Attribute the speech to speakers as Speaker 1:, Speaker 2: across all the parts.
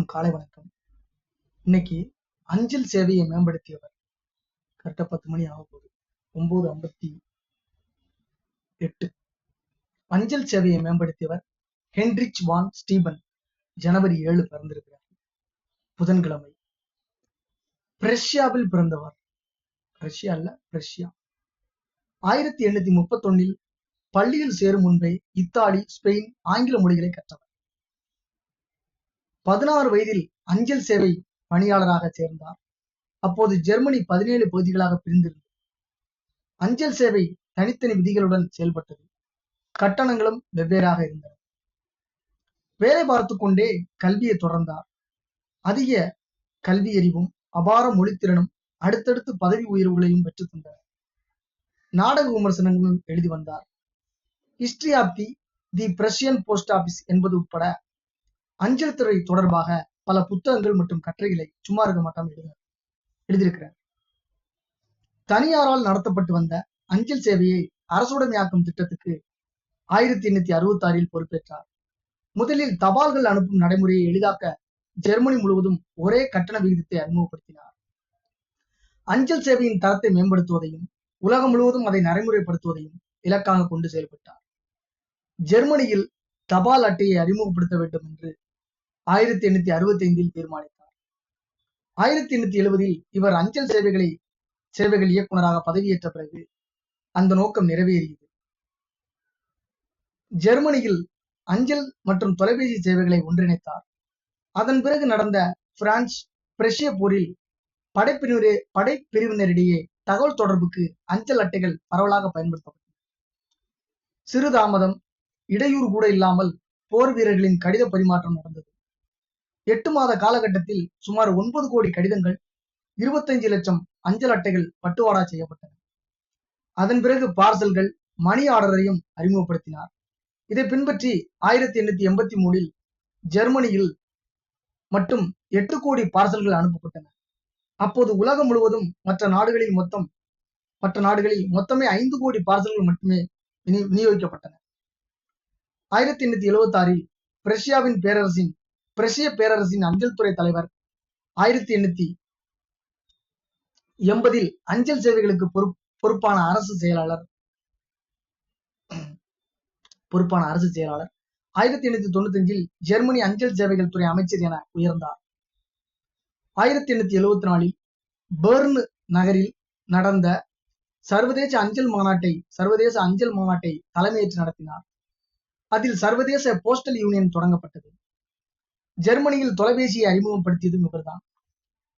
Speaker 1: அனைவருக்கும் காலை வணக்கம். இன்னைக்கு அஞ்சல் சேவையை மேம்படுத்தியவர். கரெக்டா 10 மணி ஆக போகுது. 9:58. அஞ்சல் சேவையை மேம்படுத்தியவர் ஹென்ரிச் வான் ஸ்டீபன். ஜனவரி 7 பிறந்திருக்கிறார். புதன்கிழமை. பிரஷ்யாவில் பிறந்தவர். ரஷ்யா இல்ல, பிரஷ்யா. 1831 பள்ளியில் சேரும் முன்பே இத்தாலி, ஸ்பெயின், ஆங்கில மொழிகளை கற்றவர். 16 வயதில் அஞ்சல் சேவை பணியாளராக சேர்ந்தார். அப்போது ஜெர்மனி 17 பகுதிகளாக பிரிந்திருந்தது. அஞ்சல் சேவை தனித்தனி விதிகளுடன் செயல்பட்டது. கட்டணங்களும் வெவ்வேறாக இருந்தன. வேலை பார்த்து கொண்டே கல்வியை தொடர்ந்தார். அதிக கல்வியறிவும் அபார மொழித்திறனும் அடுத்தடுத்து பதவி உயர்வுகளையும் பெற்றுத் தந்தார். நாடக விமர்சனங்களும் எழுதி வந்தார். History of the Prussian post office என்பது உட்பட அஞ்சல் துறை தொடர்பாக பல புத்தகங்கள் மற்றும் கட்டுரைகளை சும்மா இருக்க மாட்டாம எழுதியிருக்கிறார். தனியாரால் நடத்தப்பட்டு வந்த அஞ்சல் சேவையை அரசுடைமையாக்கும் திட்டத்துக்கு 1866 பொறுப்பேற்றார். முதலில் தபால்கள் அனுப்பும் நடைமுறையை எளிதாக்க ஜெர்மனி முழுவதும் ஒரே கட்டண விகிதத்தை அறிமுகப்படுத்தினார். அஞ்சல் சேவையின் தரத்தை மேம்படுத்துவதையும் உலகம் முழுவதும் அதை நடைமுறைப்படுத்துவதையும் இலக்காக கொண்டு செயல்பட்டார். ஜெர்மனியில் தபால் அட்டையை அறிமுகப்படுத்த வேண்டும் என்று 1865 தீர்மானித்தார். 1870 இவர் அஞ்சல் சேவைகள் இயக்குநராக பதவியேற்ற பிறகு அந்த நோக்கம் நிறைவேறியது. ஜெர்மனியில் அஞ்சல் மற்றும் தொலைபேசி சேவைகளை ஒன்றிணைத்தார். அதன் பிறகு நடந்த பிரான்ஸ் பிரஷ்ய போரில் படைப்பிரிவினரிடையே தகவல் தொடர்புக்கு அஞ்சல் அட்டைகள் பரவலாக பயன்படுத்தப்பட்டன. சிறு தாமதம், இடையூறு கூட இல்லாமல் போர் வீரர்களின் கடித பரிமாற்றம் நடந்தது. 8 மாத காலகட்டத்தில் சுமார் 9 கோடி கடிதங்கள், 25 லட்சம் அஞ்சல் அட்டைகள் பட்டுவாடா செய்யப்பட்டன. அதன் பிறகு பார்சல்கள், மணி ஆர்டரையும் அறிமுகப்படுத்தினார். இதை பின்பற்றி 1883 ஜெர்மனியில் மட்டும் 8 கோடி பார்சல்கள் அனுப்பப்பட்டன. அப்போது உலகம் முழுவதும் மற்ற நாடுகளில் மொத்தமே 5 கோடி பார்சல்கள் மட்டுமே விநியோகிக்கப்பட்டன. 1876 பிரஷ்ய பேரரசின் அஞ்சல் துறை தலைவர். 1880 அஞ்சல் சேவைகளுக்கு பொறுப்பான அரசு செயலாளர். 1895 ஜெர்மனி அஞ்சல் சேவைகள் துறை அமைச்சர் என உயர்ந்தார். 1874 பெர்ன் நகரில் நடந்த சர்வதேச அஞ்சல் மாநாட்டை தலைமையேற்று நடத்தினார். அதில் சர்வதேச போஸ்டல் யூனியன் தொடங்கப்பட்டது. ஜெர்மனியில் தொலைபேசியை அறிமுகப்படுத்தியதும் இவர்தான்.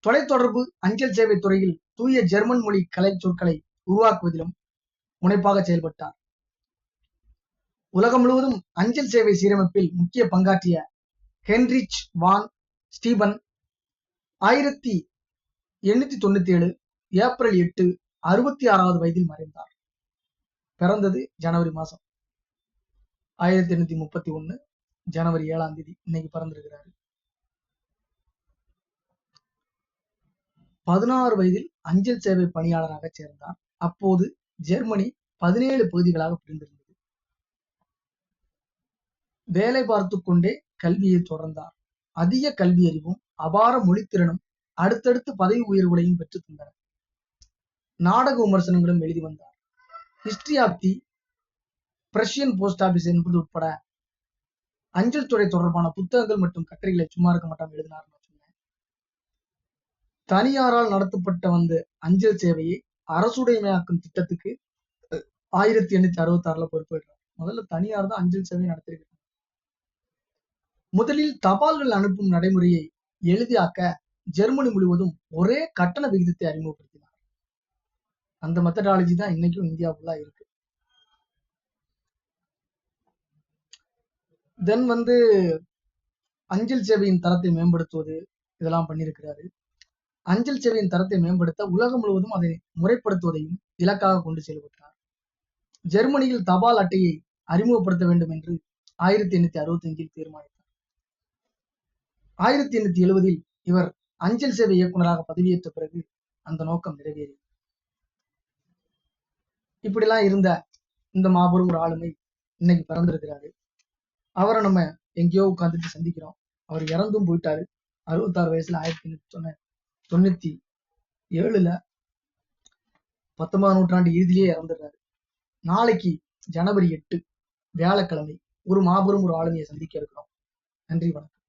Speaker 1: தொலைத்தொடர்பு அஞ்சல் சேவை துறையில் தூய ஜெர்மன் மொழி கலை சொற்களை உருவாக்குவதிலும் முனைப்பாக செயல்பட்டார். உலகம் முழுவதும் அஞ்சல் சேவை சீரமைப்பில் முக்கிய பங்காற்றிய ஹென்ரிச் வான் ஸ்டீபன் 1897 ஏப்ரல் 8 66வது வயதில் மறைந்தார். பிறந்தது ஜனவரி மாசம் 1831 ஜனவரி 7ஆம் தேதி. இன்னைக்கு பிறந்திருக்கிறாரு. 16 வயதில் அஞ்சல் சேவை பணியாளராக சேர்ந்தார். அப்போது ஜெர்மனி 17 பகுதிகளாக பிரிந்திருந்தது. வேலை பார்த்து கொண்டே கல்வியை தொடர்ந்தார். அதிக கல்வியறிவும் அபார மொழித்திறனும் அடுத்தடுத்து பதவி உயர்வுகளையும் பெற்றுத் தந்தனர். நாடக விமர்சனங்களும் எழுதி வந்தார். History of the Prussian post office என்பது உட்பட அஞ்சல் துறை தொடர்பான புத்தகங்கள் மற்றும் கட்டுரைகளை சும்மா இருக்க மாட்டாம எழுதினார். தனியாரால் நடத்தப்பட்ட வந்த அஞ்சல் சேவையை அரசுடைமையாக்கும் திட்டத்துக்கு 1866 பொறுப்பேற்றார். முதல்ல தனியார் தான் அஞ்சல் சேவை நடத்திருக்கிறார். முதலில் தபால்கள் அனுப்பும் நடைமுறையை எளிதாக்க ஜெர்மனி முழுவதும் ஒரே கட்டண விகிதத்தை அறிமுகப்படுத்தினார். அந்த மெத்தடாலஜி தான் இன்னைக்கும் இந்தியா ஃபுல்லா இருக்கு. தென் அஞ்சல் சேவையின் தரத்தை மேம்படுத்துவது இதெல்லாம் பண்ணியிருக்கிறாரு. அஞ்சல் சேவையின் தரத்தை மேம்படுத்த உலகம் முழுவதும் அதை முறைப்படுத்துவதையும் இலக்காக கொண்டு செயல்பட்டார். ஜெர்மனியில் தபால் அட்டையை அறிமுகப்படுத்த வேண்டும் என்று 1865 தீர்மானித்தார். 1870 இவர் அஞ்சல் சேவை இயக்குநராக பதவியேற்ற பிறகு அந்த நோக்கம் நிறைவேறியது. இப்படிலாம் இருந்த இந்த மாபெரும் ஒரு ஆளுமை இன்னைக்கு பிறந்திருக்கிறாரு. அவரை நம்ம எங்கேயோ உட்காந்துட்டு சந்திக்கிறோம். அவர் இறந்தும் போயிட்டாரு. 66 வயசுல 1897 19ஆம் நூற்றாண்டு இறுதியிலே இறந்துடுறாரு. நாளைக்கு ஜனவரி 8 வியாழக்கிழமை ஒரு மாபெரும் ஒரு ஆளுமையை சந்திக்க இருக்கிறோம். நன்றி, வணக்கம்.